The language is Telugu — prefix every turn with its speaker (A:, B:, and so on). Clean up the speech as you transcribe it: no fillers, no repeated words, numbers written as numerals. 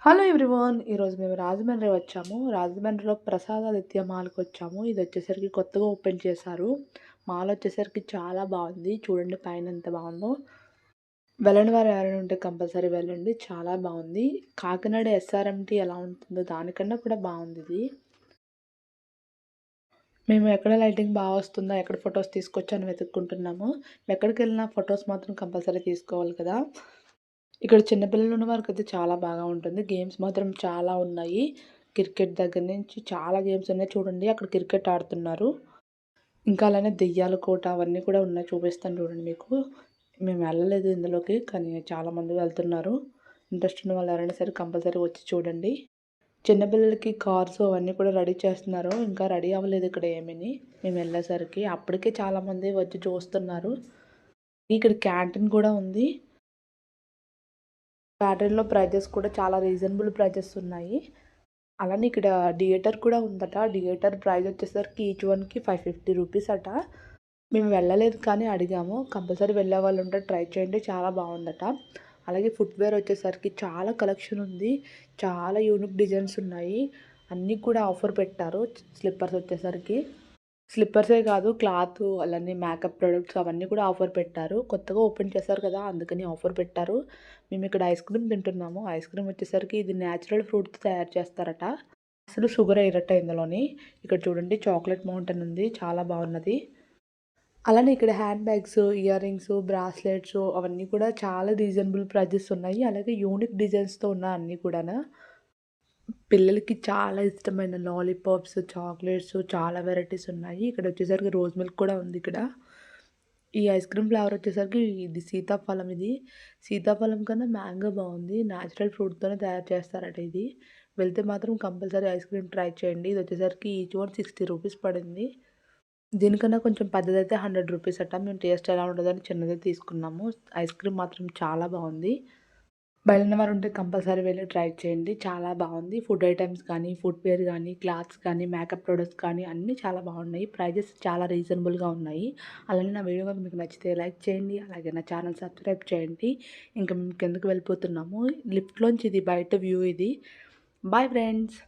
A: Hello everyone. ఈరోజు మేము రాజమండ్రి వచ్చాము. రాజమండ్రిలో ప్రసాదాదిత్య మాల్‌కొచ్చాము. ఇదొచ్చేసరికి కొత్తగా ఓపెన్ చేశారు. మాల్ వచ్చేసరికి చాలా బావుంది. చూడండి పైన ఎంత బావుందో. వెళ్ళని వారు ఎవరైనా ఉంటే కంపల్సరీ వెళ్ళండి. చాలా బావుంది. కాకినాడ ఎస్ఆర్ఎంటీ ఎలా ఉంటుందో దానికన్నా కూడా బావుందిది. మేము ఎక్కడ లైటింగ్ వస్తుందా, ఎక్కడ ఫోటోస్ తీసుకోవచ్చా అని వెతుక్కుంటున్నాము. ఎక్కడికెళ్ళినా ఫోటోస్ మాత్రం కంపల్సరీ తీసుకోవాలి కదా! ఇక్కడ చిన్న పిల్లలు ఉన్న వారికైతే చాలా బాగా ఉంటుంది. గేమ్స్ మాత్రం చాలా ఉన్నాయి. క్రికెట్ దగ్గర నుంచి చాలా గేమ్స్ ఉన్నాయి చూడండి. అక్కడ క్రికెట్ ఆడుతున్నారు. ఇంకా అలానే దెయ్యాల కోట అవన్నీ కూడా ఉన్నాయి. చూపిస్తాను చూడండి మీకు. మేము వెళ్ళలేదు ఇందులోకి. కానీ చాలామంది వెళ్తున్నారు. ఇంట్రెస్ట్ ఉన్న వాళ్ళు ఎవరైనా సరే కంపల్సరీ వచ్చి చూడండి. చిన్న పిల్లలకి కార్స్ అవన్నీ కూడా రెడీ చేస్తున్నారు. ఇంకా రెడీ అవ్వలేదు ఇక్కడ ఏమీని మేము వెళ్ళేసరికి. అప్పటికే చాలామంది వచ్చి చూస్తున్నారు. ఇక్కడ క్యాంటీన్ కూడా ఉంది. క్యాంటీన్‌లో ప్రైజెస్ కూడా చాలా రీజనబుల్ ప్రైజెస్ ఉన్నాయి. అలానే ఇక్కడ థియేటర్ కూడా ఉందట. థియేటర్ ప్రైస్ వచ్చేసరికి ఈచ్ వన్‌కి 550 రూపీస్ అట. మేము వెళ్ళలేదు కానీ అడిగాము. కంపల్సరీ వెళ్ళేవాళ్ళు ఉంటే ట్రై చేయండి. చాలా బావుందట. అలాగే ఫుట్‌వేర్ వచ్చేసరికి చాలా కలెక్షన్ ఉంది. చాలా యూనిక్ డిజైన్స్ ఉన్నాయి. అన్నీ కూడా ఆఫర్ పెట్టారు. స్లిప్పర్స్ వచ్చేసరికి. స్లిప్పర్సే కాదు క్లాతు అలానే మేకప్ ప్రొడక్ట్స్ అవన్నీ కూడా ఆఫర్ పెట్టారు. కొత్తగా ఓపెన్ చేశారు కదా! అందుకని ఆఫర్ పెట్టారు. మేమిక్కడ ఐస్ క్రీమ్ తింటున్నాము. ఐస్ క్రీమ్ వచ్చేసరికి ఇది నేచురల్ ఫ్రూట్‌తో తయారు చేస్తారట. అసలు షుగర్ ఎయరట ఇందులోని. ఇక్కడ చూడండి చాక్లెట్ మౌంటైన్ ఉంది. చాలా బాగున్నది. అలానే ఇక్కడ hand bags, ear rings, bracelets అవన్నీ కూడా చాలా రీజనబుల్ ప్రైజెస్ ఉన్నాయి. అలాగే యూనిక్ డిజైన్స్‌తో ఉన్నాయి అన్నీ కూడాను. పిల్లలకి చాలా ఇష్టమైన లాలీపాప్స్, చాక్లెట్స్ చాలా వెరైటీస్ ఉన్నాయి. ఇక్కడొచ్చేసరికి రోజ్ మిల్క్ కూడా ఉంది ఇక్కడ. ఈ ఐస్ క్రీమ్ ఫ్లేవర్ వచ్చేసరికి ఇది సీతాఫలం ఇది. సీతాఫలం కన్నా మ్యాంగో బావుంది. నేచురల్ ఫ్రూట్‌తోనే తయారు చేస్తారట ఇది. వెళ్తే మాత్రం కంపల్సరీ ఐస్ క్రీమ్ ట్రై చేయండి. ఇదొచ్చేసరికి ఈచ్ వన్ 60 రూపీస్ పడింది. దీనికన్నా కొంచెం పెద్దదైతే 100 రూపీస్ అట. మేము టేస్ట్ ఎలా ఉంటదని చిన్నదే తీసుకున్నాము. ఐస్ క్రీమ్ మాత్రం చాలా బావుంది. వెళ్ళిన వారుంటే కంపల్సరీ వెళ్లి ట్రై చేయండి. చాలా బావుంది. ఫుడ్ ఐటెమ్స్ కానీ, ఫుట్‌వేర్ గానీ, క్లాత్స్ కానీ, మేకప్ ప్రొడక్ట్స్ కానీ అన్నీ చాలా బాగున్నాయి. ప్రైజెస్ చాలా రీజనబుల్‌గా ఉన్నాయి. అలానే నా వీడియో గనుక మీకు నచ్చితే లైక్ చేయండి. అలాగే నా ఛానల్ సబ్స్క్రైబ్ చేయండి. ఇంకా మేము కిందకి వెళ్ళిపోతున్నాము. లిఫ్ట్‌లోంచి ఇది బయట వ్యూ ఇది. Bye friends.